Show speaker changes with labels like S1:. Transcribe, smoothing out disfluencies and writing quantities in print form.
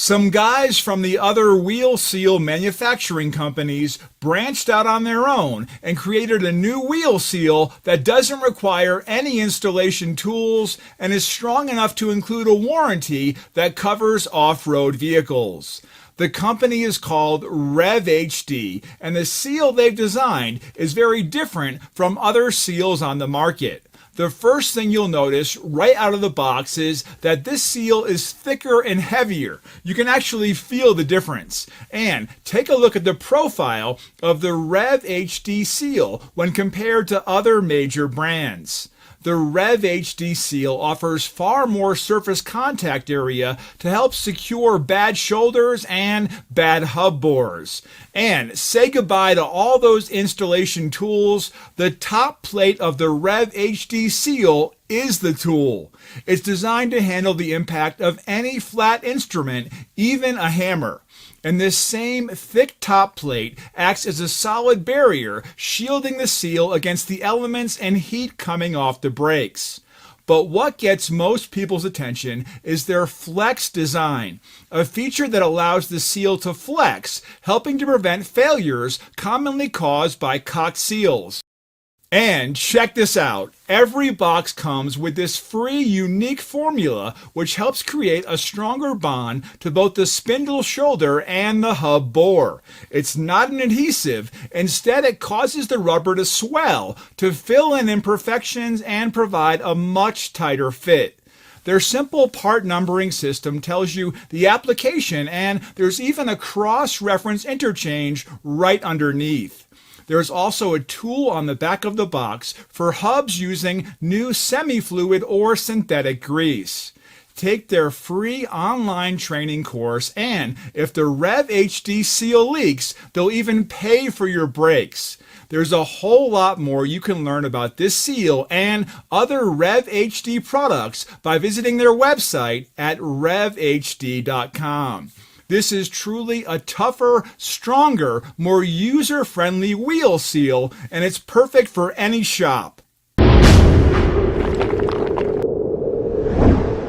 S1: Some guys from the other wheel seal manufacturing companies branched out on their own and created a new wheel seal that doesn't require any installation tools and is strong enough to include a warranty that covers off-road vehicles. The company is called RevHD, and the seal they've designed is very different from other seals on the market. The first thing you'll notice right out of the box is that this seal is thicker and heavier. You can actually feel the difference. And take a look at the profile of the RevHD seal when compared to other major brands. The RevHD seal offers far more surface contact area to help secure bad shoulders and bad hub bores. And say goodbye to all those installation tools. The top plate of the RevHD seal is the tool. It's designed to handle the impact of any flat instrument, even a hammer. And this same thick top plate acts as a solid barrier, shielding the seal against the elements and heat coming off the brakes. But what gets most people's attention is their flex design, a feature that allows the seal to flex, helping to prevent failures commonly caused by cocked seals. And check this out. Every box comes with this free unique formula which helps create a stronger bond to both the spindle shoulder and the hub bore. It's not an adhesive. Instead, it causes the rubber to swell to fill in imperfections and provide a much tighter fit. Their simple part numbering system tells you the application, and there's even a cross-reference interchange right underneath. There's also a tool on the back of the box for hubs using new semi-fluid or synthetic grease. Take their free online training course, and if the RevHD seal leaks, they'll even pay for your brakes. There's a whole lot more you can learn about this seal and other RevHD products by visiting their website at revhd.com. This is truly a tougher, stronger, more user-friendly wheel seal, and it's perfect for any shop.